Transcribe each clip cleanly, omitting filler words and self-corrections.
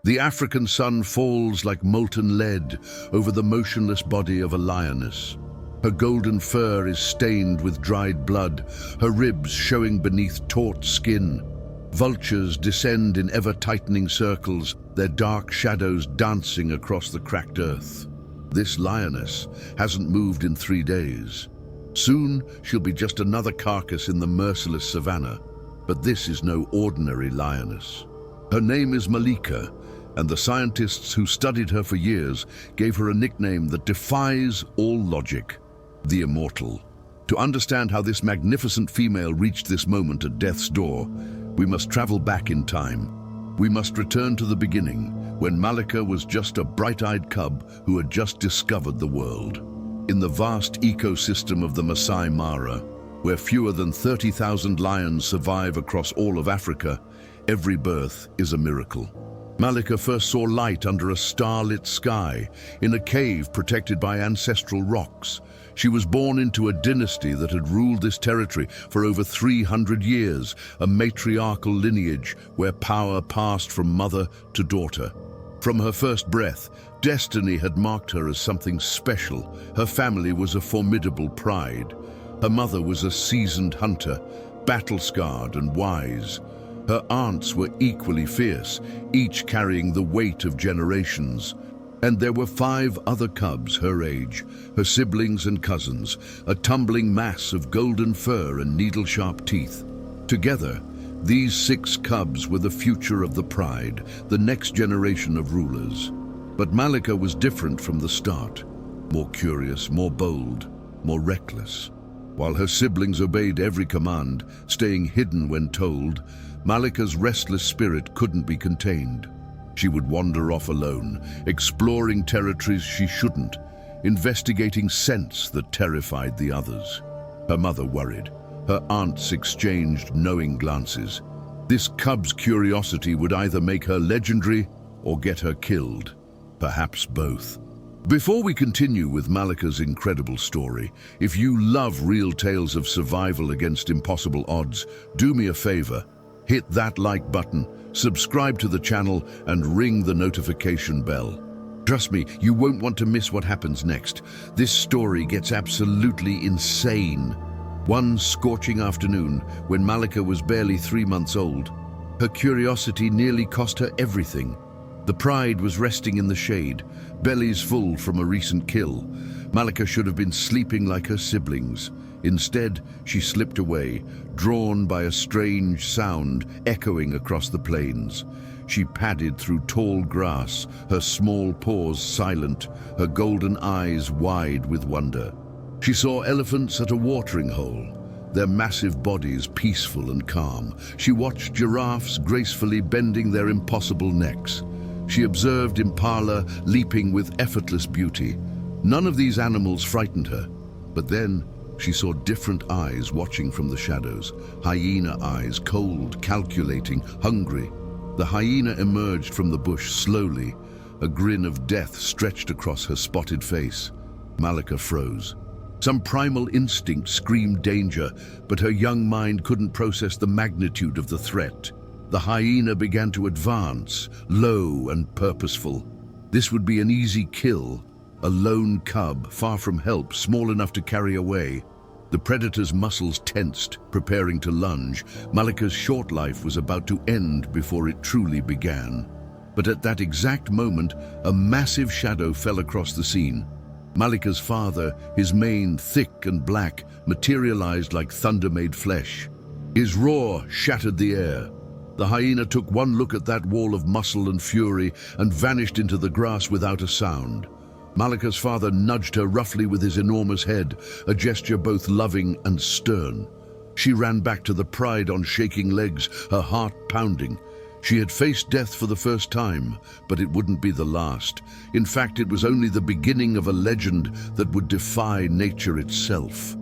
The African sun falls like molten lead over the motionless body of a lioness. Her golden fur is stained with dried blood, her ribs showing beneath taut skin. Vultures descend in ever-tightening circles, their dark shadows dancing across the cracked earth. This lioness hasn't moved in 3 days. Soon she'll be just another carcass in the merciless savannah. But this is no ordinary lioness. Her name is Malika, and the scientists who studied her for years gave her a nickname that defies all logic: the Immortal. To understand how this magnificent female reached this moment at death's door, we must travel back in time. We must return to the beginning, when Malika was just a bright-eyed cub who had just discovered the world. In the vast ecosystem of the Masai Mara, where fewer than 30,000 lions survive across all of Africa, every birth is a miracle. Malika first saw light under a starlit sky, in a cave protected by ancestral rocks. She was born into a dynasty that had ruled this territory for over 300 years, a matriarchal lineage where power passed from mother to daughter. From her first breath, destiny had marked her as something special. Her family was a formidable pride. Her mother was a seasoned hunter, battle-scarred and wise. Her aunts were equally fierce, each carrying the weight of generations. And there were 5 other cubs her age, her siblings and cousins, a tumbling mass of golden fur and needle-sharp teeth. Together, these 6 cubs were the future of the pride, the next generation of rulers. But Malika was different from the start, more curious, more bold, more reckless. While her siblings obeyed every command, staying hidden when told, Malika's restless spirit couldn't be contained. She would wander off alone, exploring territories she shouldn't, investigating scents that terrified the others. Her mother worried. Her aunts exchanged knowing glances. This cub's curiosity would either make her legendary or get her killed. Perhaps both. Before we continue with Malika's incredible story, if you love real tales of survival against impossible odds, do me a favor. Hit that like button, subscribe to the channel, and ring the notification bell. Trust me, you won't want to miss what happens next. This story gets absolutely insane. One scorching afternoon, when Malika was barely 3 months old, her curiosity nearly cost her everything. The pride was resting in the shade, bellies full from a recent kill. Malika should have been sleeping like her siblings. Instead, she slipped away, drawn by a strange sound echoing across the plains. She padded through tall grass, her small paws silent, her golden eyes wide with wonder. She saw elephants at a watering hole, their massive bodies peaceful and calm. She watched giraffes gracefully bending their impossible necks. She observed impala leaping with effortless beauty. None of these animals frightened her, but then she saw different eyes watching from the shadows. Hyena eyes, cold, calculating, hungry. The hyena emerged from the bush slowly, a grin of death stretched across her spotted face. Malika froze. Some primal instinct screamed danger, but her young mind couldn't process the magnitude of the threat. The hyena began to advance, low and purposeful. This would be an easy kill, a lone cub, far from help, small enough to carry away. The predator's muscles tensed, preparing to lunge. Malika's short life was about to end before it truly began. But at that exact moment, a massive shadow fell across the scene. Malika's father, his mane thick and black, materialized like thunder-made flesh. His roar shattered the air. The hyena took one look at that wall of muscle and fury and vanished into the grass without a sound. Malika's father nudged her roughly with his enormous head, a gesture both loving and stern. She ran back to the pride on shaking legs, her heart pounding. She had faced death for the first time, but it wouldn't be the last. In fact, it was only the beginning of a legend that would defy nature itself.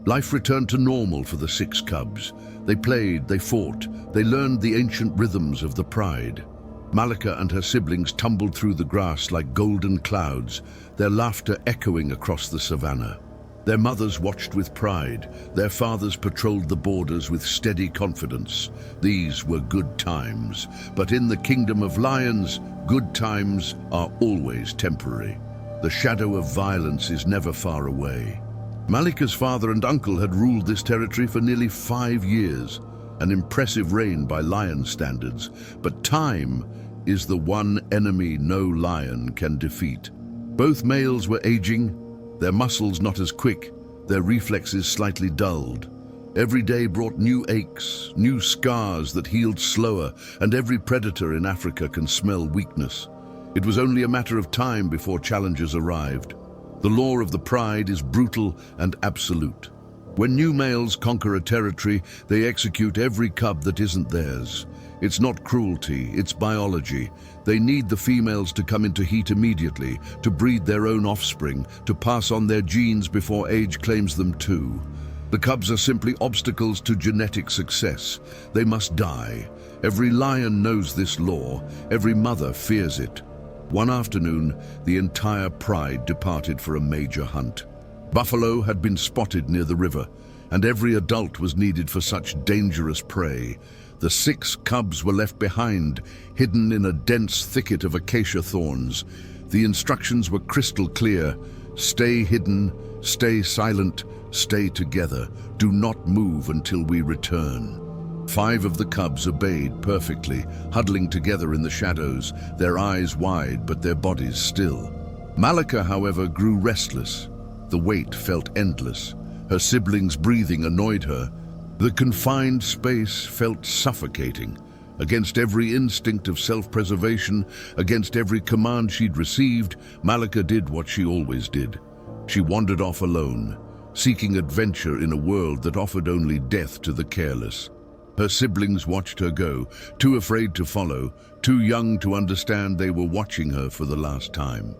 Life returned to normal for the 6 cubs. They played, they fought, they learned the ancient rhythms of the pride. Malika and her siblings tumbled through the grass like golden clouds, their laughter echoing across the savannah. Their mothers watched with pride. Their fathers patrolled the borders with steady confidence. These were good times. But in the kingdom of lions, good times are always temporary. The shadow of violence is never far away. Malika's father and uncle had ruled this territory for nearly 5 years, an impressive reign by lion standards. But time is the one enemy no lion can defeat. Both males were aging, their muscles not as quick, their reflexes slightly dulled. Every day brought new aches, new scars that healed slower, and every predator in Africa can smell weakness. It was only a matter of time before challengers arrived. The law of the pride is brutal and absolute. When new males conquer a territory, they execute every cub that isn't theirs. It's not cruelty, it's biology. They need the females to come into heat immediately, to breed their own offspring, to pass on their genes before age claims them too. The cubs are simply obstacles to genetic success. They must die. Every lion knows this law. Every mother fears it. One afternoon, the entire pride departed for a major hunt. Buffalo had been spotted near the river, and every adult was needed for such dangerous prey. The 6 cubs were left behind, hidden in a dense thicket of acacia thorns. The instructions were crystal clear. Stay hidden, stay silent, stay together. Do not move until we return. 5 of the cubs obeyed perfectly, huddling together in the shadows, their eyes wide but their bodies still. Malika, however, grew restless. The wait felt endless. Her siblings' breathing annoyed her. The confined space felt suffocating. Against every instinct of self-preservation, against every command she'd received, Malika did what she always did. She wandered off alone, seeking adventure in a world that offered only death to the careless. Her siblings watched her go, too afraid to follow, too young to understand they were watching her for the last time.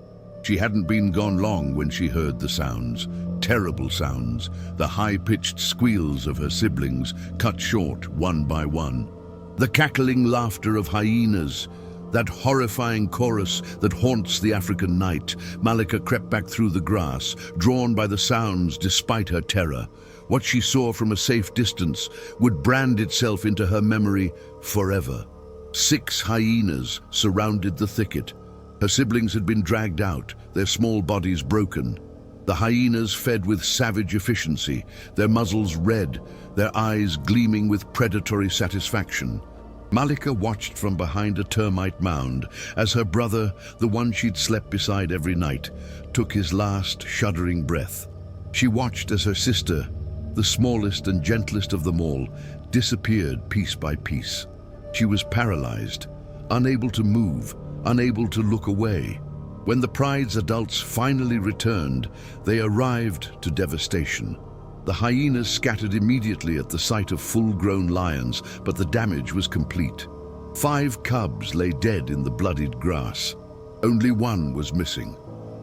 She hadn't been gone long when she heard the sounds, terrible sounds, the high-pitched squeals of her siblings, cut short one by one. The cackling laughter of hyenas, that horrifying chorus that haunts the African night. Malika crept back through the grass, drawn by the sounds despite her terror. What she saw from a safe distance would brand itself into her memory forever. 6 hyenas surrounded the thicket. Her siblings had been dragged out, their small bodies broken. The hyenas fed with savage efficiency, their muzzles red, their eyes gleaming with predatory satisfaction. Malika watched from behind a termite mound as her brother, the one she'd slept beside every night, took his last shuddering breath. She watched as her sister, the smallest and gentlest of them all, disappeared piece by piece. She was paralyzed, unable to move, unable to look away. When the pride's adults finally returned, they arrived to devastation. The hyenas scattered immediately at the sight of full-grown lions, but the damage was complete. 5 cubs lay dead in the bloodied grass. Only one was missing.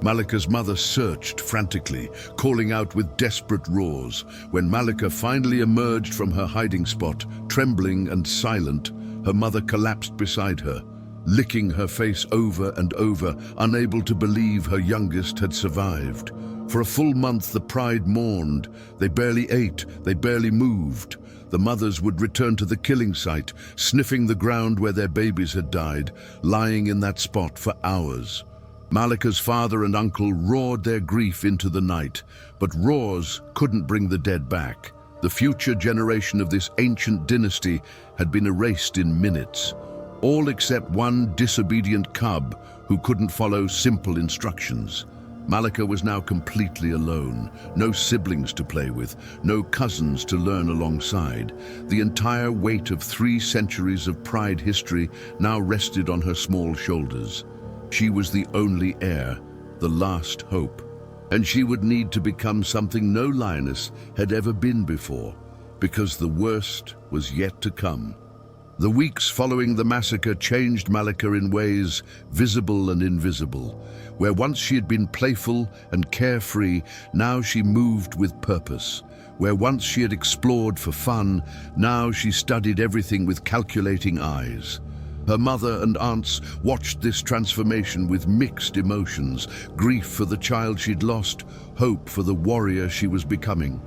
Malika's mother searched frantically, calling out with desperate roars. When Malika finally emerged from her hiding spot, trembling and silent, her mother collapsed beside her, licking her face over and over, unable to believe her youngest had survived. For a full month the pride mourned. They barely ate, they barely moved. The mothers would return to the killing site, sniffing the ground where their babies had died, lying in that spot for hours. Malika's father and uncle roared their grief into the night, but roars couldn't bring the dead back. The future generation of this ancient dynasty had been erased in minutes. All except one disobedient cub who couldn't follow simple instructions. Malika was now completely alone, no siblings to play with, no cousins to learn alongside. The entire weight of 3 centuries of pride history now rested on her small shoulders. She was the only heir, the last hope, and she would need to become something no lioness had ever been before, because the worst was yet to come. The weeks following the massacre changed Malika in ways visible and invisible. Where once she had been playful and carefree, now she moved with purpose. Where once she had explored for fun, now she studied everything with calculating eyes. Her mother and aunts watched this transformation with mixed emotions, grief for the child she'd lost, hope for the warrior she was becoming.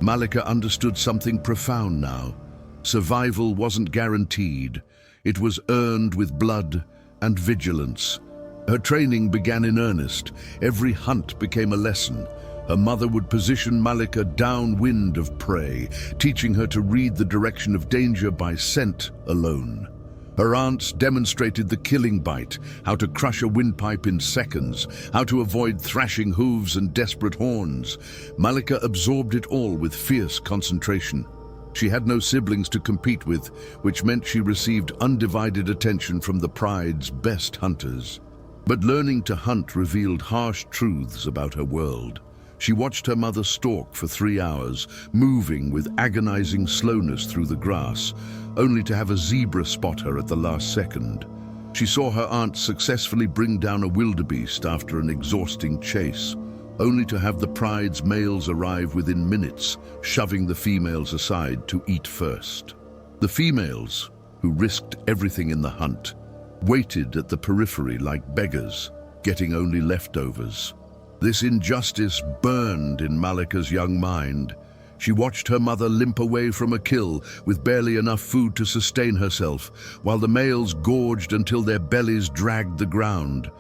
Malika understood something profound now. Survival wasn't guaranteed. It was earned with blood and vigilance. Her training began in earnest. Every hunt became a lesson. Her mother would position Malika downwind of prey, teaching her to read the direction of danger by scent alone. Her aunts demonstrated the killing bite, how to crush a windpipe in seconds, how to avoid thrashing hooves and desperate horns. Malika absorbed it all with fierce concentration. She had no siblings to compete with, which meant she received undivided attention from the pride's best hunters. But learning to hunt revealed harsh truths about her world. She watched her mother stalk for 3 hours, moving with agonizing slowness through the grass, only to have a zebra spot her at the last second. She saw her aunt successfully bring down a wildebeest after an exhausting chase, only to have the pride's males arrive within minutes, shoving the females aside to eat first. The females, who risked everything in the hunt, waited at the periphery like beggars, getting only leftovers. This injustice burned in Malika's young mind. She watched her mother limp away from a kill with barely enough food to sustain herself, while the males gorged until their bellies dragged the ground.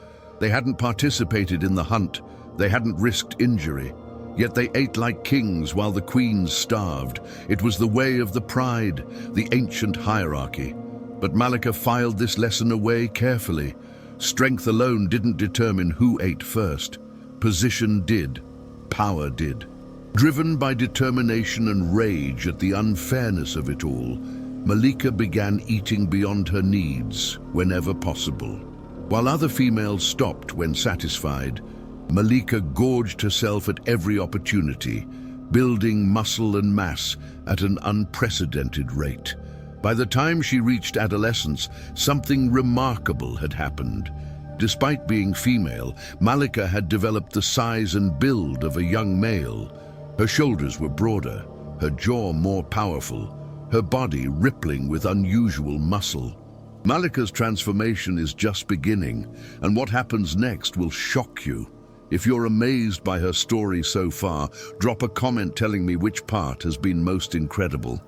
They hadn't participated in the hunt, they hadn't risked injury, yet they ate like kings while the queens starved. It was the way of the pride, the ancient hierarchy. But Malika filed this lesson away carefully. Strength alone didn't determine who ate first. Position did. Power did. Driven by determination and rage at the unfairness of it all, Malika began eating beyond her needs whenever possible. While other females stopped when satisfied, Malika gorged herself at every opportunity, building muscle and mass at an unprecedented rate. By the time she reached adolescence, something remarkable had happened. Despite being female, Malika had developed the size and build of a young male. Her shoulders were broader, her jaw more powerful, her body rippling with unusual muscle. Malika's transformation is just beginning, and what happens next will shock you. If you're amazed by her story so far, drop a comment telling me which part has been most incredible.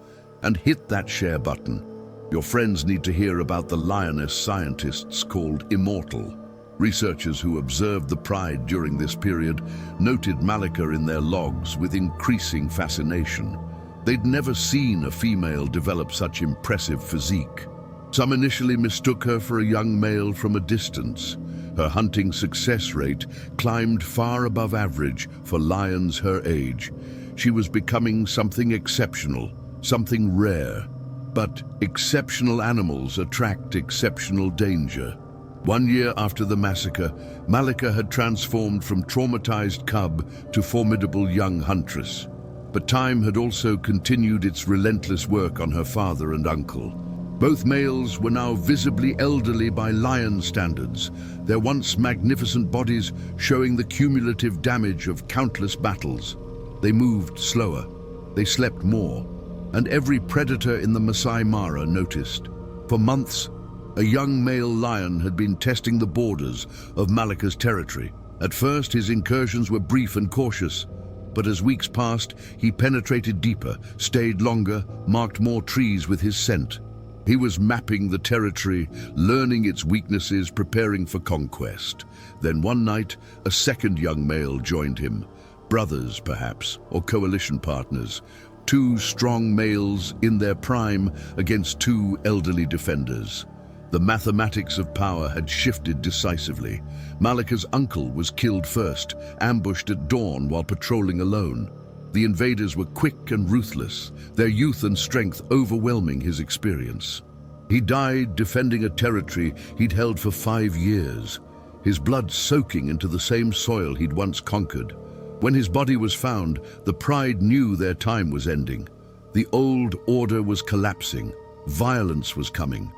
And hit that share button. Your friends need to hear about the Lioness scientists called IMMORTAL. Researchers who observed the pride during this period noted Malika in their logs with increasing fascination. They'd never seen a female develop such impressive physique. Some initially mistook her for a young male from a distance. Her hunting success rate climbed far above average for lions her age. She was becoming something exceptional, something rare. But exceptional animals attract exceptional danger. 1 year after the massacre, Malika had transformed from traumatized cub to formidable young huntress. But time had also continued its relentless work on her father and uncle. Both males were now visibly elderly by lion standards, their once magnificent bodies showing the cumulative damage of countless battles. They moved slower, they slept more, and every predator in the Masai Mara noticed. For months, a young male lion had been testing the borders of Malika's territory. At first, his incursions were brief and cautious, but as weeks passed, he penetrated deeper, stayed longer, marked more trees with his scent. He was mapping the territory, learning its weaknesses, preparing for conquest. Then one night, a second young male joined him. Brothers, perhaps, or coalition partners. 2 strong males in their prime against 2 elderly defenders. The mathematics of power had shifted decisively. Malika's uncle was killed first, ambushed at dawn while patrolling alone. The invaders were quick and ruthless, their youth and strength overwhelming his experience. He died defending a territory he'd held for 5 years, his blood soaking into the same soil he'd once conquered. When his body was found, the pride knew their time was ending. The old order was collapsing, violence was coming.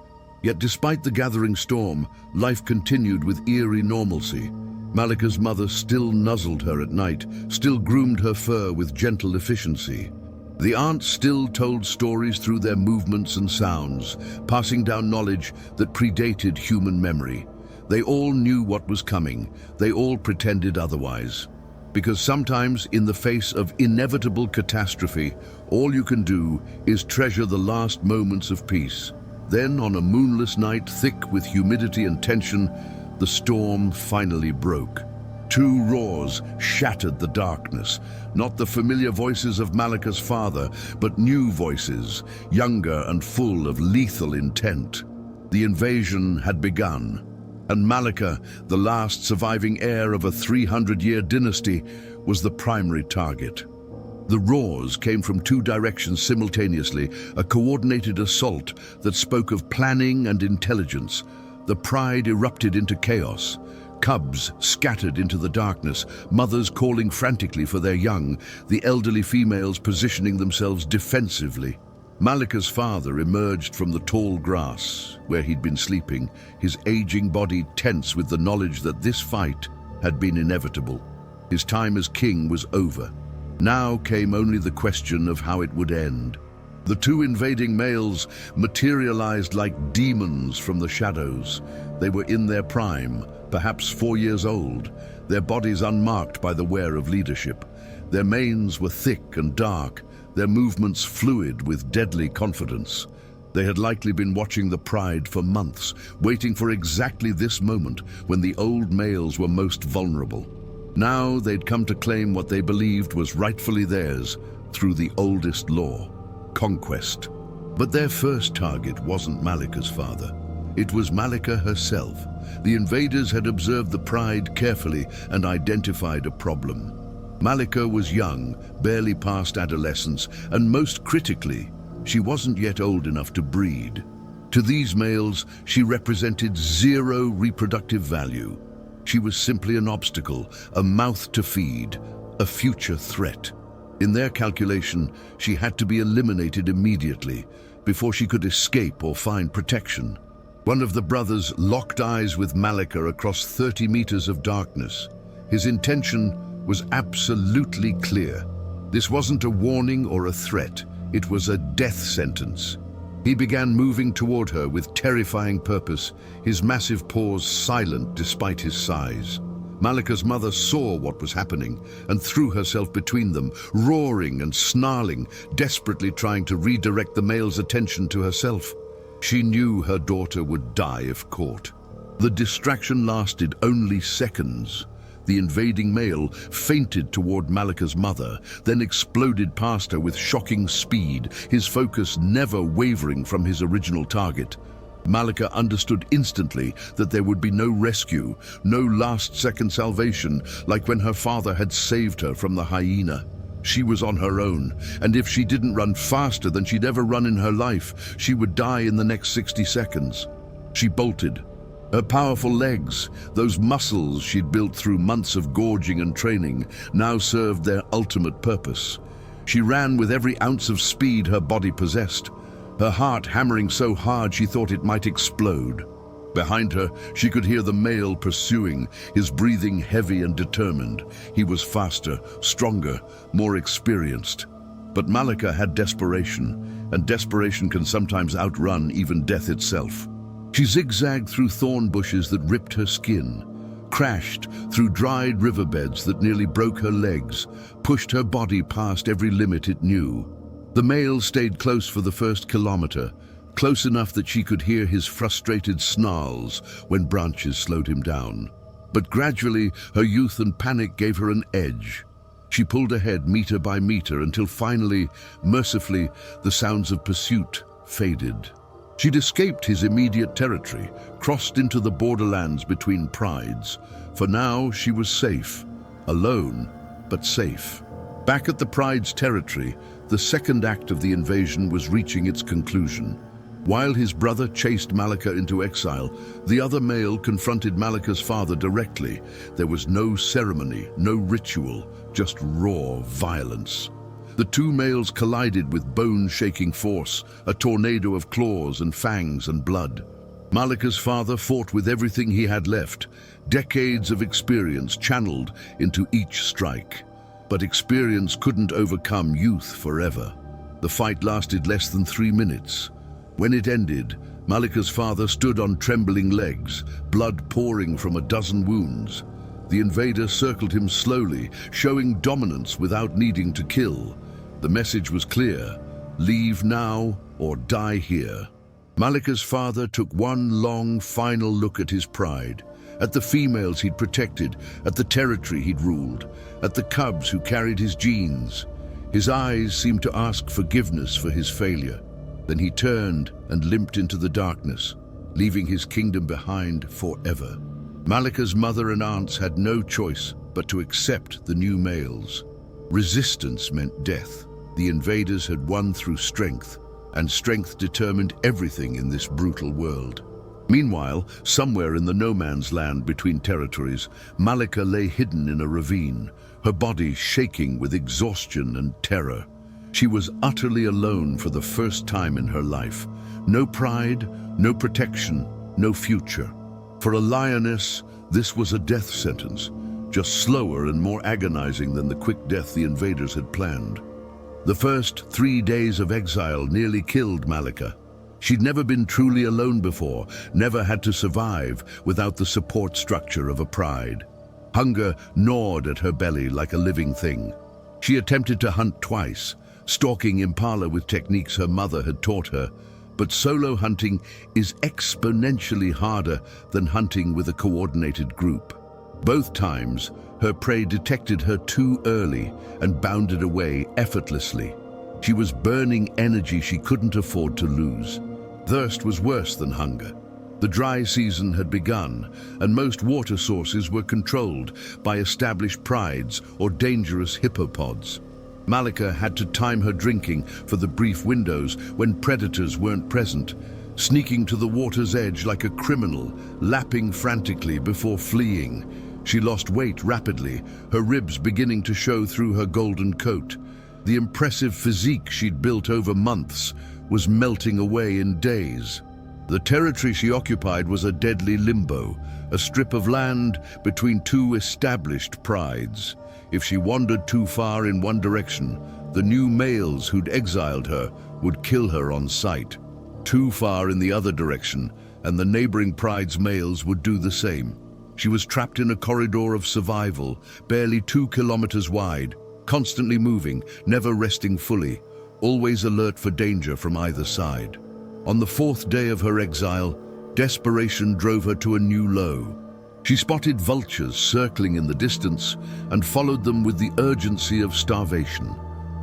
Yet despite the gathering storm, life continued with eerie normalcy. Malika's mother still nuzzled her at night, still groomed her fur with gentle efficiency. The ants still told stories through their movements and sounds, passing down knowledge that predated human memory. They all knew what was coming. They all pretended otherwise. Because sometimes, in the face of inevitable catastrophe, all you can do is treasure the last moments of peace. Then, on a moonless night, thick with humidity and tension, the storm finally broke. Two roars shattered the darkness, not the familiar voices of Malika's father, but new voices, younger and full of lethal intent. The invasion had begun, and Malika, the last surviving heir of a 300-year dynasty, was the primary target. The roars came from two directions simultaneously, a coordinated assault that spoke of planning and intelligence. The pride erupted into chaos. Cubs scattered into the darkness, mothers calling frantically for their young, the elderly females positioning themselves defensively. Malika's father emerged from the tall grass where he'd been sleeping, his aging body tense with the knowledge that this fight had been inevitable. His time as king was over. Now came only the question of how it would end. The two invading males materialized like demons from the shadows. They were in their prime, perhaps 4 years old, their bodies unmarked by the wear of leadership. Their manes were thick and dark, their movements fluid with deadly confidence. They had likely been watching the pride for months, waiting for exactly this moment when the old males were most vulnerable. Now they'd come to claim what they believed was rightfully theirs through the oldest law, conquest. But their first target wasn't Malika's father. It was Malika herself. The invaders had observed the pride carefully and identified a problem. Malika was young, barely past adolescence, and most critically, she wasn't yet old enough to breed. To these males, she represented zero reproductive value. She was simply an obstacle, a mouth to feed, a future threat. In their calculation, she had to be eliminated immediately, before she could escape or find protection. One of the brothers locked eyes with Malika across 30 meters of darkness. His intention was absolutely clear. This wasn't a warning or a threat, it was a death sentence. He began moving toward her with terrifying purpose, his massive paws silent despite his size. Malika's mother saw what was happening and threw herself between them, roaring and snarling, desperately trying to redirect the male's attention to herself. She knew her daughter would die if caught. The distraction lasted only seconds. The invading male feinted toward Malika's mother, then exploded past her with shocking speed, his focus never wavering from his original target. Malika understood instantly that there would be no rescue, no last-second salvation, like when her father had saved her from the hyena. She was on her own, and if she didn't run faster than she'd ever run in her life, she would die in the next 60 seconds. She bolted. Her powerful legs, those muscles she'd built through months of gorging and training, now served their ultimate purpose. She ran with every ounce of speed her body possessed, her heart hammering so hard she thought it might explode. Behind her, she could hear the male pursuing, his breathing heavy and determined. He was faster, stronger, more experienced. But Malika had desperation, and desperation can sometimes outrun even death itself. She zigzagged through thorn bushes that ripped her skin, crashed through dried riverbeds that nearly broke her legs, pushed her body past every limit it knew. The male stayed close for the first kilometer, close enough that she could hear his frustrated snarls when branches slowed him down. But gradually, her youth and panic gave her an edge. She pulled ahead meter by meter until finally, mercifully, the sounds of pursuit faded. She'd escaped his immediate territory, crossed into the borderlands between prides. For now, she was safe. Alone, but safe. Back at the pride's territory, the second act of the invasion was reaching its conclusion. While his brother chased Malika into exile, the other male confronted Malika's father directly. There was no ceremony, no ritual, just raw violence. The two males collided with bone-shaking force, a tornado of claws and fangs and blood. Malika's father fought with everything he had left, decades of experience channeled into each strike. But experience couldn't overcome youth forever. The fight lasted less than 3 minutes. When it ended, Malika's father stood on trembling legs, blood pouring from a dozen wounds. The invader circled him slowly, showing dominance without needing to kill. The message was clear: leave now or die here. Malika's father took one long, final look at his pride, at the females he'd protected, at the territory he'd ruled, at the cubs who carried his genes. His eyes seemed to ask forgiveness for his failure. Then he turned and limped into the darkness, leaving his kingdom behind forever. Malika's mother and aunts had no choice but to accept the new males. Resistance meant death. The invaders had won through strength, and strength determined everything in this brutal world. Meanwhile, somewhere in the no-man's land between territories, Malika lay hidden in a ravine, her body shaking with exhaustion and terror. She was utterly alone for the first time in her life. No pride, no protection, no future. For a lioness, this was a death sentence, just slower and more agonizing than the quick death the invaders had planned. The first 3 days of exile nearly killed Malika. She'd never been truly alone before, never had to survive without the support structure of a pride. Hunger gnawed at her belly like a living thing. She attempted to hunt twice, stalking impala with techniques her mother had taught her, but solo hunting is exponentially harder than hunting with a coordinated group. Both times, her prey detected her too early and bounded away effortlessly. She was burning energy she couldn't afford to lose. Thirst was worse than hunger. The dry season had begun, and most water sources were controlled by established prides or dangerous hippopods. Malika had to time her drinking for the brief windows when predators weren't present, sneaking to the water's edge like a criminal, lapping frantically before fleeing. She lost weight rapidly, her ribs beginning to show through her golden coat. The impressive physique she'd built over months was melting away in days. The territory she occupied was a deadly limbo, a strip of land between two established prides. If she wandered too far in one direction, the new males who'd exiled her would kill her on sight. Too far in the other direction, and the neighboring pride's males would do the same. She was trapped in a corridor of survival, barely 2 kilometers wide, constantly moving, never resting fully, always alert for danger from either side. On the 4th day of her exile, desperation drove her to a new low. She spotted vultures circling in the distance and followed them with the urgency of starvation.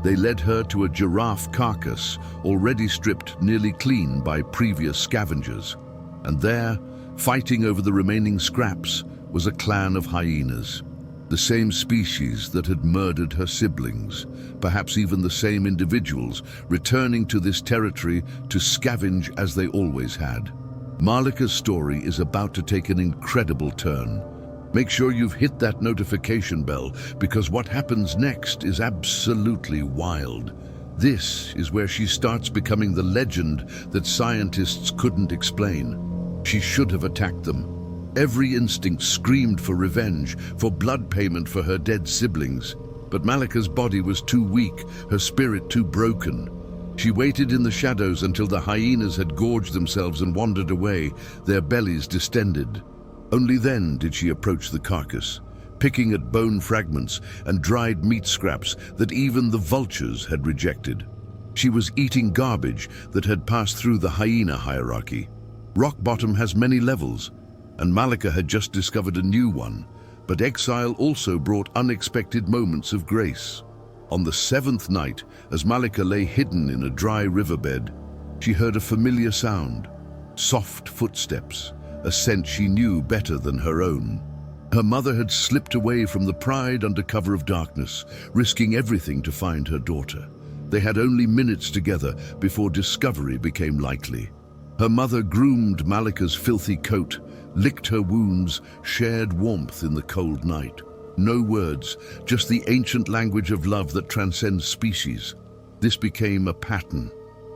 They led her to a giraffe carcass, already stripped nearly clean by previous scavengers. And there, fighting over the remaining scraps, was a clan of hyenas. The same species that had murdered her siblings, perhaps even the same individuals, returning to this territory to scavenge as they always had. Malika's story is about to take an incredible turn. Make sure you've hit that notification bell, because what happens next is absolutely wild. This is where she starts becoming the legend that scientists couldn't explain. She should have attacked them. Every instinct screamed for revenge, for blood payment for her dead siblings. But Malika's body was too weak, her spirit too broken. She waited in the shadows until the hyenas had gorged themselves and wandered away, their bellies distended. Only then did she approach the carcass, picking at bone fragments and dried meat scraps that even the vultures had rejected. She was eating garbage that had passed through the hyena hierarchy. Rock bottom has many levels, and Malika had just discovered a new one, but exile also brought unexpected moments of grace. On the 7th night, as Malika lay hidden in a dry riverbed, she heard a familiar sound, soft footsteps, a scent she knew better than her own. Her mother had slipped away from the pride under cover of darkness, risking everything to find her daughter. They had only minutes together before discovery became likely. Her mother groomed Malika's filthy coat, licked her wounds, shared warmth in the cold night. No words, just the ancient language of love that transcends species. This became a pattern.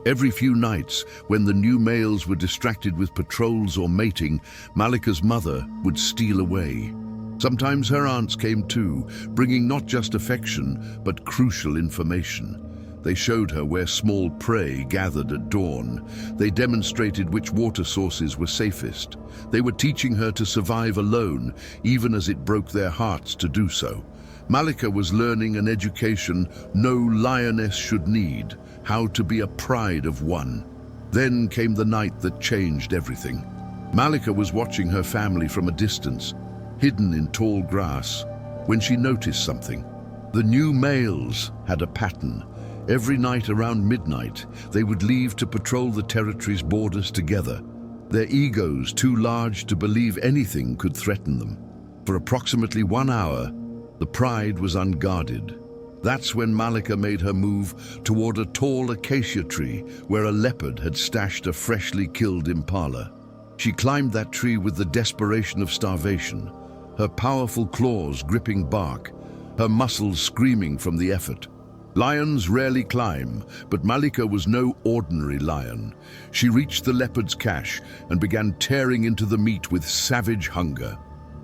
Every few nights, when the new males were distracted with patrols or mating, Malika's mother would steal away. Sometimes her aunts came too, bringing not just affection, but crucial information. They showed her where small prey gathered at dawn. They demonstrated which water sources were safest. They were teaching her to survive alone, even as it broke their hearts to do so. Malika was learning an education no lioness should need, how to be a pride of one. Then came the night that changed everything. Malika was watching her family from a distance, hidden in tall grass, when she noticed something. The new males had a pattern. Every night around midnight, they would leave to patrol the territory's borders together, their egos too large to believe anything could threaten them. For approximately 1 hour, the pride was unguarded. That's when Malika made her move toward a tall acacia tree where a leopard had stashed a freshly killed impala. She climbed that tree with the desperation of starvation, her powerful claws gripping bark, her muscles screaming from the effort. Lions rarely climb, but Malika was no ordinary lion. She reached the leopard's cache and began tearing into the meat with savage hunger.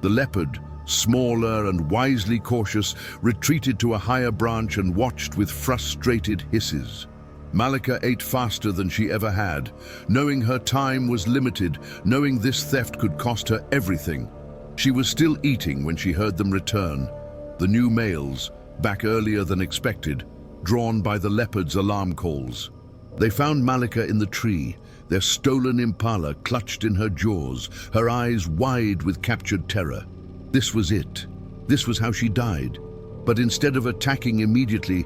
The leopard, smaller and wisely cautious, retreated to a higher branch and watched with frustrated hisses. Malika ate faster than she ever had, knowing her time was limited, knowing this theft could cost her everything. She was still eating when she heard them return. The new males, back earlier than expected, drawn by the leopard's alarm calls. They found Malika in the tree, their stolen impala clutched in her jaws, her eyes wide with captured terror. This was it. This was how she died. But instead of attacking immediately,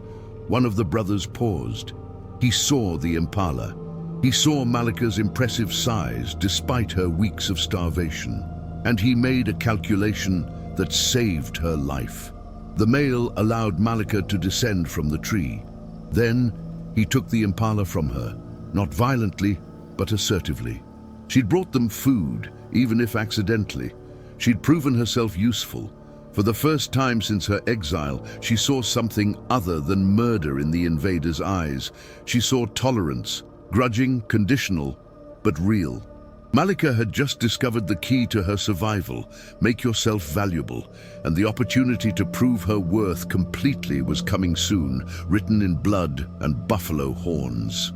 one of the brothers paused. He saw the impala. He saw Malika's impressive size despite her weeks of starvation. And he made a calculation that saved her life. The male allowed Malika to descend from the tree. Then he took the impala from her, not violently, but assertively. She'd brought them food, even if accidentally. She'd proven herself useful. For the first time since her exile, she saw something other than murder in the invader's eyes. She saw tolerance, grudging, conditional, but real. Malika had just discovered the key to her survival, make yourself valuable, and the opportunity to prove her worth completely was coming soon, written in blood and buffalo horns.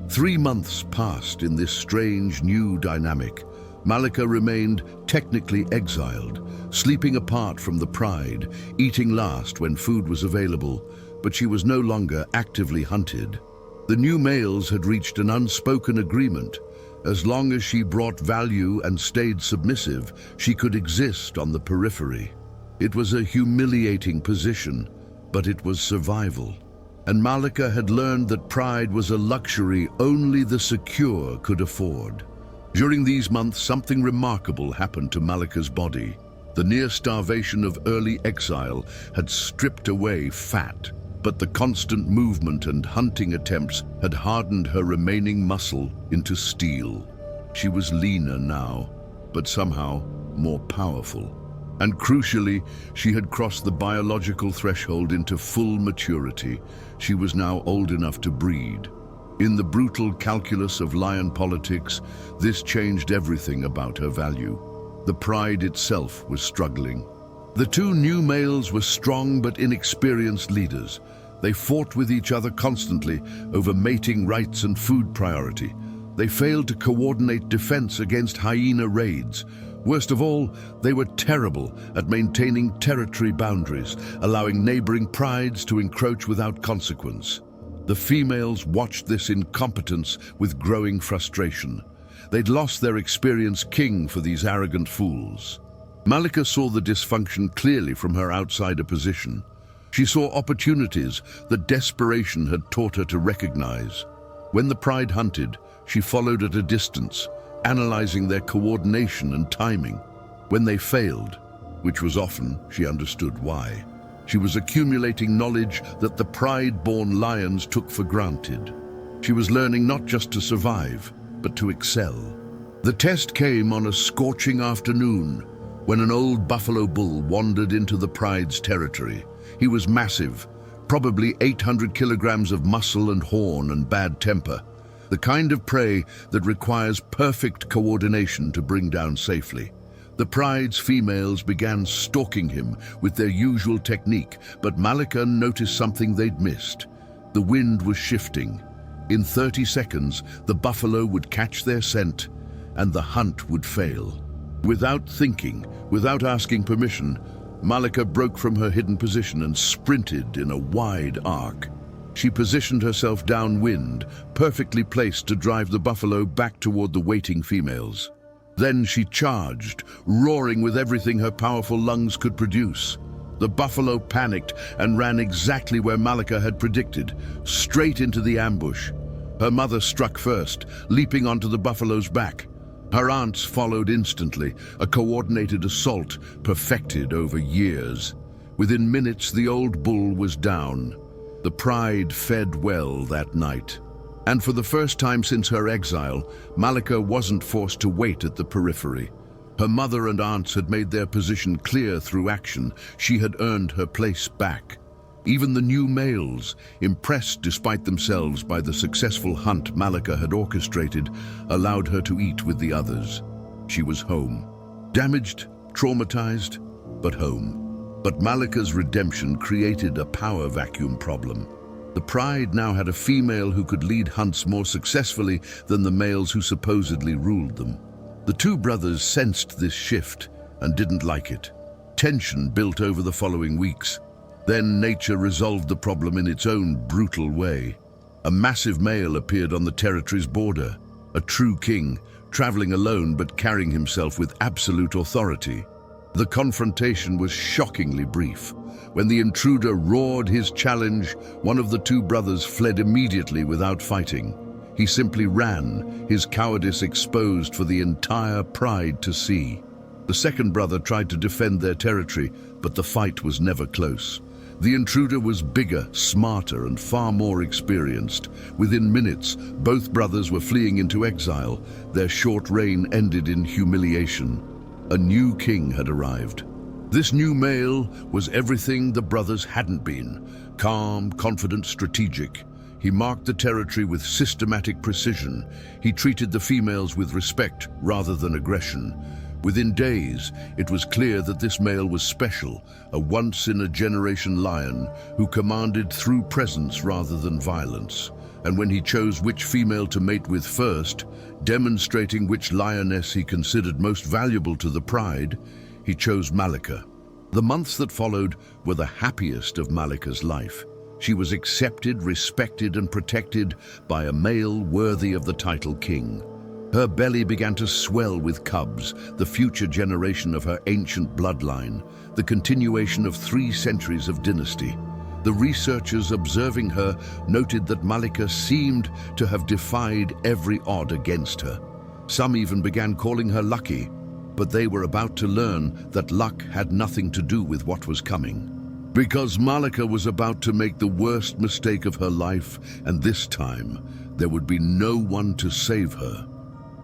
3 months passed in this strange new dynamic. Malika remained technically exiled, sleeping apart from the pride, eating last when food was available, but she was no longer actively hunted. The new males had reached an unspoken agreement. As long as she brought value and stayed submissive, she could exist on the periphery. It was a humiliating position, but it was survival. And Malika had learned that pride was a luxury only the secure could afford. During these months, something remarkable happened to Malika's body. The near-starvation of early exile had stripped away fat, but the constant movement and hunting attempts had hardened her remaining muscle into steel. She was leaner now, but somehow more powerful. And crucially, she had crossed the biological threshold into full maturity. She was now old enough to breed. In the brutal calculus of lion politics, this changed everything about her value. The pride itself was struggling. The two new males were strong but inexperienced leaders. They fought with each other constantly over mating rights and food priority. They failed to coordinate defense against hyena raids. Worst of all, they were terrible at maintaining territory boundaries, allowing neighboring prides to encroach without consequence. The females watched this incompetence with growing frustration. They'd lost their experienced king for these arrogant fools. Malika saw the dysfunction clearly from her outsider position. She saw opportunities that desperation had taught her to recognize. When the pride hunted, she followed at a distance, analyzing their coordination and timing. When they failed, which was often, she understood why. She was accumulating knowledge that the pride-born lions took for granted. She was learning not just to survive, but to excel. The test came on a scorching afternoon when an old buffalo bull wandered into the pride's territory. He was massive, probably 800 kilograms of muscle and horn and bad temper, the kind of prey that requires perfect coordination to bring down safely. The pride's females began stalking him with their usual technique, but Malika noticed something they'd missed. The wind was shifting. In 30 seconds, the buffalo would catch their scent, and the hunt would fail. Without thinking, without asking permission, Malika broke from her hidden position and sprinted in a wide arc. She positioned herself downwind, perfectly placed to drive the buffalo back toward the waiting females. Then she charged, roaring with everything her powerful lungs could produce. The buffalo panicked and ran exactly where Malika had predicted, straight into the ambush. Her mother struck first, leaping onto the buffalo's back. Her aunts followed instantly, a coordinated assault perfected over years. Within minutes, the old bull was down. The pride fed well that night. And for the first time since her exile, Malika wasn't forced to wait at the periphery. Her mother and aunts had made their position clear through action. She had earned her place back. Even the new males, impressed despite themselves by the successful hunt Malika had orchestrated, allowed her to eat with the others. She was home. Damaged, traumatized, but home. But Malika's redemption created a power vacuum problem. The pride now had a female who could lead hunts more successfully than the males who supposedly ruled them. The two brothers sensed this shift and didn't like it. Tension built over the following weeks. Then nature resolved the problem in its own brutal way. A massive male appeared on the territory's border, a true king, traveling alone but carrying himself with absolute authority. The confrontation was shockingly brief. When the intruder roared his challenge, one of the two brothers fled immediately without fighting. He simply ran, his cowardice exposed for the entire pride to see. The second brother tried to defend their territory, but the fight was never close. The intruder was bigger, smarter, and far more experienced. Within minutes, both brothers were fleeing into exile. Their short reign ended in humiliation. A new king had arrived. This new male was everything the brothers hadn't been. Calm, confident, strategic. He marked the territory with systematic precision. He treated the females with respect rather than aggression. Within days, it was clear that this male was special, a once-in-a-generation lion who commanded through presence rather than violence. And when he chose which female to mate with first, demonstrating which lioness he considered most valuable to the pride, he chose Malika. The months that followed were the happiest of Malika's life. She was accepted, respected, and protected by a male worthy of the title king. Her belly began to swell with cubs, the future generation of her ancient bloodline, the continuation of 3 centuries of dynasty. The researchers observing her noted that Malika seemed to have defied every odd against her. Some even began calling her lucky, but they were about to learn that luck had nothing to do with what was coming. Because Malika was about to make the worst mistake of her life, and this time, there would be no one to save her.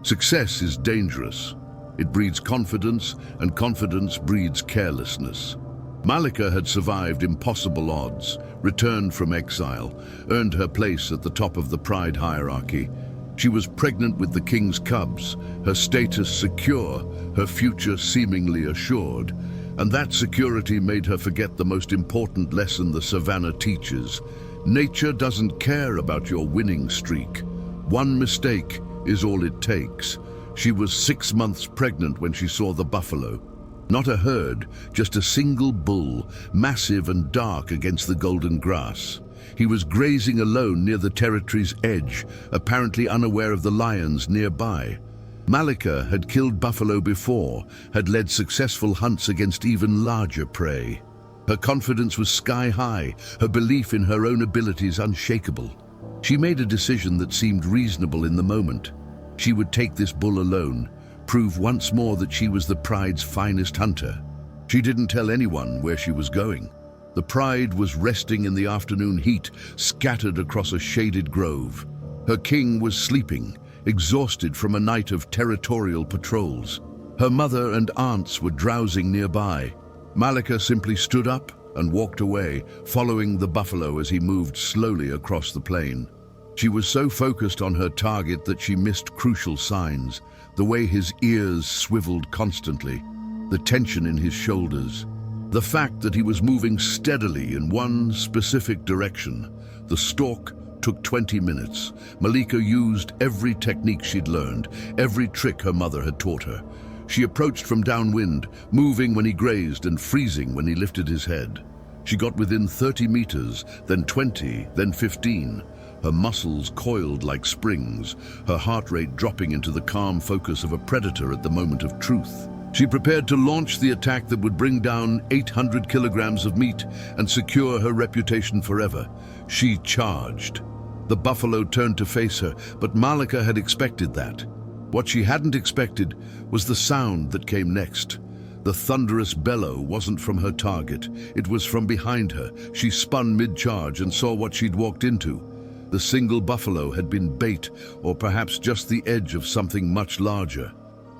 Success is dangerous. It breeds confidence, and confidence breeds carelessness. Malika had survived impossible odds, returned from exile, earned her place at the top of the pride hierarchy. She was pregnant with the king's cubs, her status secure, her future seemingly assured. And that security made her forget the most important lesson the savannah teaches. Nature doesn't care about your winning streak. One mistake is all it takes. She was 6 months pregnant when she saw the buffalo. Not a herd, just a single bull, massive and dark against the golden grass. He was grazing alone near the territory's edge, apparently unaware of the lions nearby. Malika had killed buffalo before, had led successful hunts against even larger prey. Her confidence was sky high, her belief in her own abilities unshakable. She made a decision that seemed reasonable in the moment. She would take this bull alone, prove once more that she was the pride's finest hunter. She didn't tell anyone where she was going. The pride was resting in the afternoon heat, scattered across a shaded grove. Her king was sleeping, exhausted from a night of territorial patrols. Her mother and aunts were drowsing nearby. Malika simply stood up and walked away, following the buffalo as he moved slowly across the plain. She was so focused on her target that she missed crucial signs, the way his ears swiveled constantly, the tension in his shoulders, the fact that he was moving steadily in one specific direction, The stalk took 20 minutes. Malika used every technique she'd learned, every trick her mother had taught her. She approached from downwind, moving when he grazed and freezing when he lifted his head. She got within 30 meters, then 20, then 15. Her muscles coiled like springs, her heart rate dropping into the calm focus of a predator at the moment of truth. She prepared to launch the attack that would bring down 800 kilograms of meat and secure her reputation forever. She charged. The buffalo turned to face her, but Malika had expected that. What she hadn't expected was the sound that came next. The thunderous bellow wasn't from her target. It was from behind her. She spun mid-charge and saw what she'd walked into. The single buffalo had been bait, or perhaps just the edge of something much larger.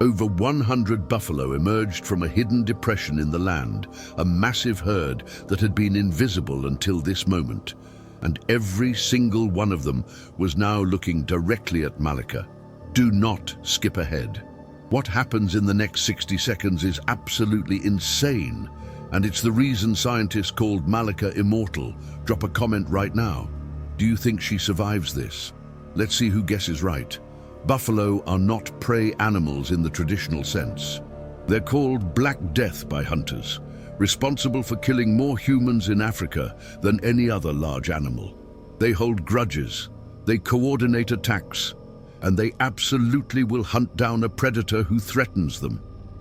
Over 100 buffalo emerged from a hidden depression in the land, a massive herd that had been invisible until this moment. And every single one of them was now looking directly at Malika. Do not skip ahead. What happens in the next 60 seconds is absolutely insane, and it's the reason scientists called Malika immortal. Drop a comment right now. Do you think she survives this? Let's see who guesses right. Buffalo are not prey animals in the traditional sense. They're called Black Death by hunters, responsible for killing more humans in Africa than any other large animal. They hold grudges, they coordinate attacks, and they absolutely will hunt down a predator who threatens them.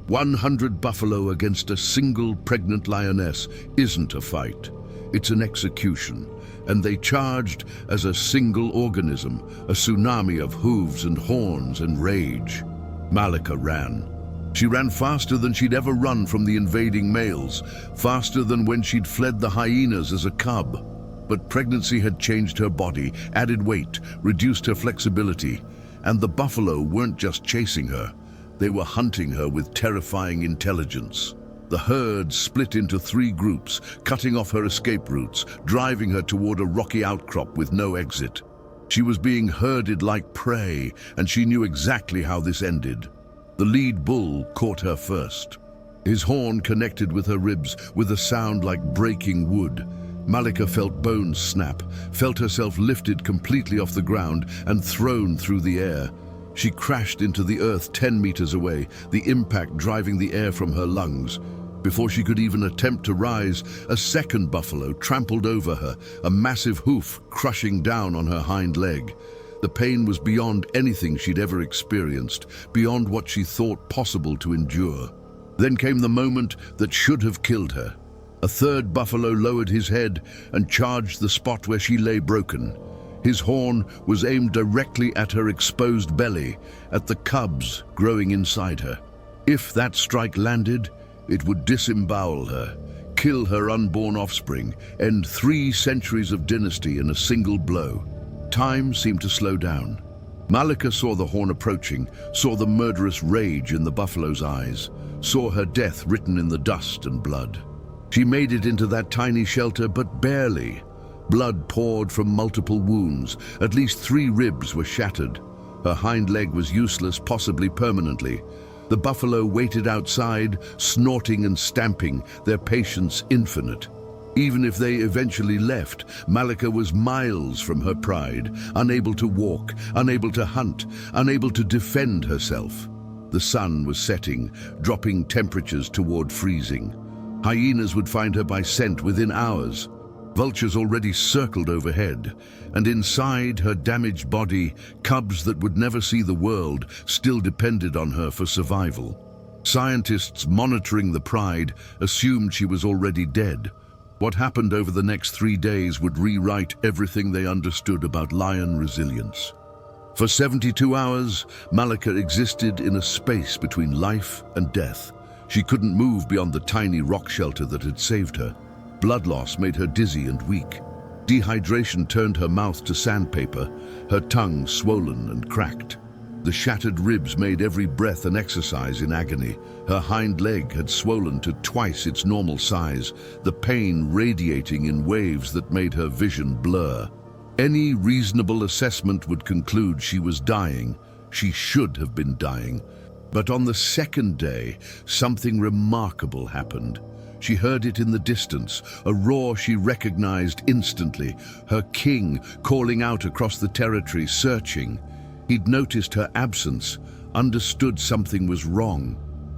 100 buffalo against a single pregnant lioness isn't a fight. It's an execution, and they charged as a single organism, a tsunami of hooves and horns and rage. Malika ran. She ran faster than she'd ever run from the invading males, faster than when she'd fled the hyenas as a cub. But pregnancy had changed her body, added weight, reduced her flexibility, and the buffalo weren't just chasing her. They were hunting her with terrifying intelligence. The herd split into 3 groups, cutting off her escape routes, driving her toward a rocky outcrop with no exit. She was being herded like prey, and she knew exactly how this ended. The lead bull caught her first. His horn connected with her ribs with a sound like breaking wood. Malika felt bones snap, felt herself lifted completely off the ground and thrown through the air. She crashed into the earth 10 meters away, the impact driving the air from her lungs. Before she could even attempt to rise, a second buffalo trampled over her, a massive hoof crushing down on her hind leg. The pain was beyond anything she'd ever experienced, beyond what she thought possible to endure. Then came the moment that should have killed her. A third buffalo lowered his head and charged the spot where she lay broken. His horn was aimed directly at her exposed belly, at the cubs growing inside her. If that strike landed, it would disembowel her, kill her unborn offspring, end 3 centuries of dynasty in a single blow. Time seemed to slow down. Malika saw the horn approaching, saw the murderous rage in the buffalo's eyes, saw her death written in the dust and blood. She made it into that tiny shelter, but barely. Blood poured from multiple wounds. At least 3 ribs were shattered. Her hind leg was useless, possibly permanently. The buffalo waited outside, snorting and stamping, their patience infinite. Even if they eventually left, Malika was miles from her pride, unable to walk, unable to hunt, unable to defend herself. The sun was setting, dropping temperatures toward freezing. Hyenas would find her by scent within hours. Vultures already circled overhead, and inside her damaged body, cubs that would never see the world still depended on her for survival. Scientists monitoring the pride assumed she was already dead. What happened over the next 3 days would rewrite everything they understood about lion resilience. For 72 hours, Malika existed in a space between life and death. She couldn't move beyond the tiny rock shelter that had saved her. Blood loss made her dizzy and weak. Dehydration turned her mouth to sandpaper, her tongue swollen and cracked. The shattered ribs made every breath an exercise in agony. Her hind leg had swollen to twice its normal size, the pain radiating in waves that made her vision blur. Any reasonable assessment would conclude she was dying. She should have been dying. But on the second day, something remarkable happened. She heard it in the distance, a roar she recognized instantly, her king calling out across the territory, searching. He'd noticed her absence, understood something was wrong.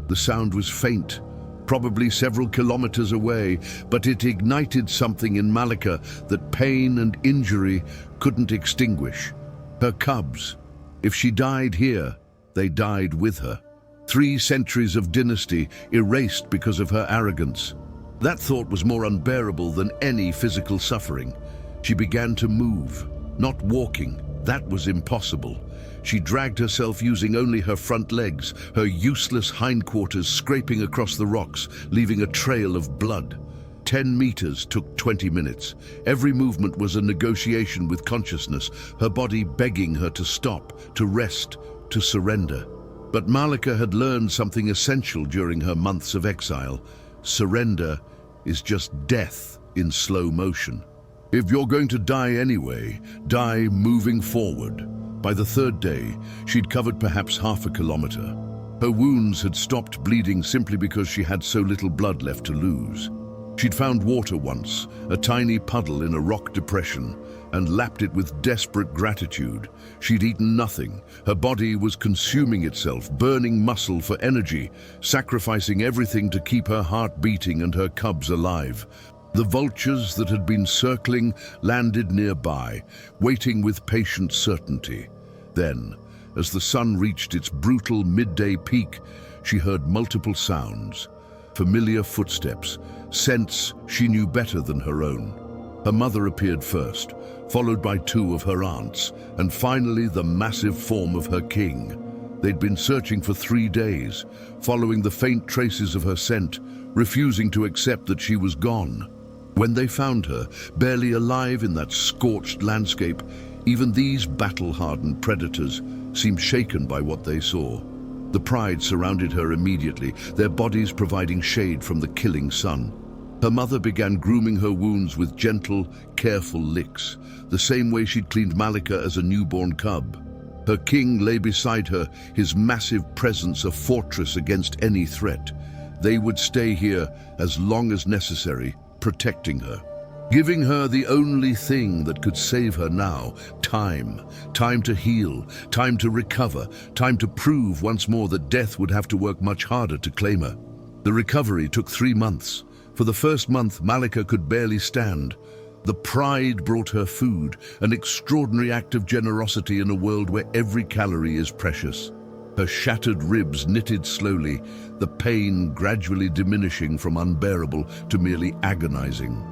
The sound was faint, probably several kilometers away, but it ignited something in Malika that pain and injury couldn't extinguish. Her cubs. If she died here, they died with her. 3 centuries of dynasty erased because of her arrogance. That thought was more unbearable than any physical suffering. She began to move, not walking. That was impossible. She dragged herself using only her front legs, her useless hindquarters scraping across the rocks, leaving a trail of blood. 10 meters took 20 minutes. Every movement was a negotiation with consciousness, her body begging her to stop, to rest, to surrender. But Malika had learned something essential during her months of exile. Surrender is just death in slow motion. If you're going to die anyway, die moving forward. By the 3rd day, she'd covered perhaps half a kilometer. Her wounds had stopped bleeding simply because she had so little blood left to lose. She'd found water once, a tiny puddle in a rock depression, and lapped it with desperate gratitude. She'd eaten nothing. Her body was consuming itself, burning muscle for energy, sacrificing everything to keep her heart beating and her cubs alive. The vultures that had been circling landed nearby, waiting with patient certainty. Then, as the sun reached its brutal midday peak, she heard multiple sounds. Familiar footsteps, scents she knew better than her own. Her mother appeared first, followed by 2 of her aunts, and finally the massive form of her king. They'd been searching for 3 days, following the faint traces of her scent, refusing to accept that she was gone. When they found her, barely alive in that scorched landscape, even these battle-hardened predators seemed shaken by what they saw. The pride surrounded her immediately, their bodies providing shade from the killing sun. Her mother began grooming her wounds with gentle, careful licks, the same way she'd cleaned Malika as a newborn cub. Her king lay beside her, his massive presence a fortress against any threat. They would stay here as long as necessary, protecting her, giving her the only thing that could save her now: time. Time to heal, time to recover, time to prove once more that death would have to work much harder to claim her. The recovery took 3 months. For the first month, Malika could barely stand. The pride brought her food, an extraordinary act of generosity in a world where every calorie is precious. Her shattered ribs knitted slowly, the pain gradually diminishing from unbearable to merely agonizing.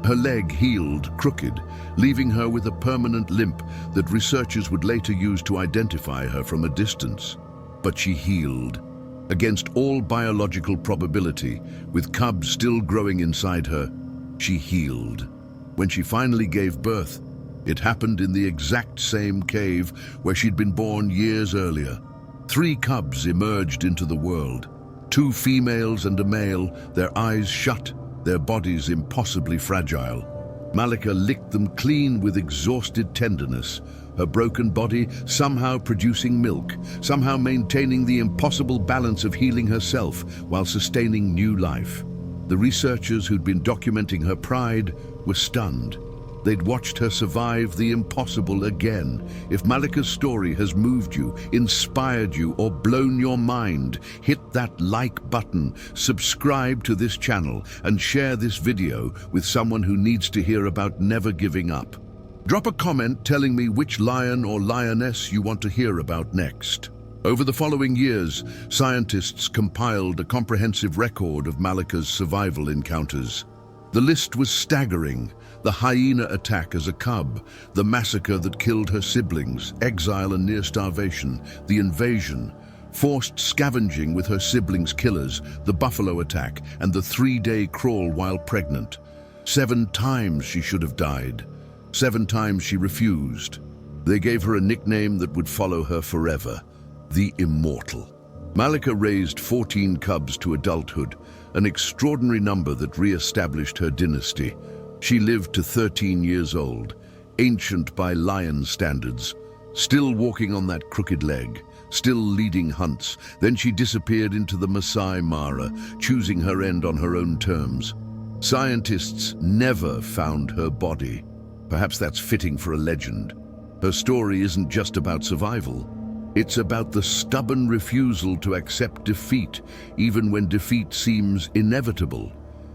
Her leg healed, crooked, leaving her with a permanent limp that researchers would later use to identify her from a distance. But she healed. Against all biological probability, with cubs still growing inside her, she healed. When she finally gave birth, it happened in the exact same cave where she'd been born years earlier. 3 cubs emerged into the world. 2 females and a male, their eyes shut, their bodies impossibly fragile. Malika licked them clean with exhausted tenderness, her broken body somehow producing milk, somehow maintaining the impossible balance of healing herself while sustaining new life. The researchers who'd been documenting her pride were stunned. They'd watched her survive the impossible again. If Malika's story has moved you, inspired you, or blown your mind, hit that like button, subscribe to this channel, and share this video with someone who needs to hear about never giving up. Drop a comment telling me which lion or lioness you want to hear about next. Over the following years, scientists compiled a comprehensive record of Malika's survival encounters. The list was staggering: the hyena attack as a cub, the massacre that killed her siblings, exile and near starvation, the invasion, forced scavenging with her siblings' killers, the buffalo attack, and the 3-day crawl while pregnant. 7 times she should have died. 7 times she refused. They gave her a nickname that would follow her forever: the Immortal. Malika raised 14 cubs to adulthood, an extraordinary number that re-established her dynasty. She lived to 13 years old, ancient by lion standards, still walking on that crooked leg, still leading hunts. Then she disappeared into the Masai Mara, choosing her end on her own terms. Scientists never found her body. Perhaps that's fitting for a legend. Her story isn't just about survival. It's about the stubborn refusal to accept defeat, even when defeat seems inevitable.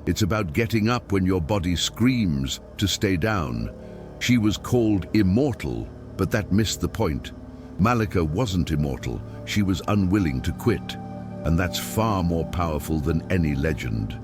It's about getting up when your body screams to stay down. She was called immortal, but that missed the point. Malika wasn't immortal, she was unwilling to quit. And that's far more powerful than any legend.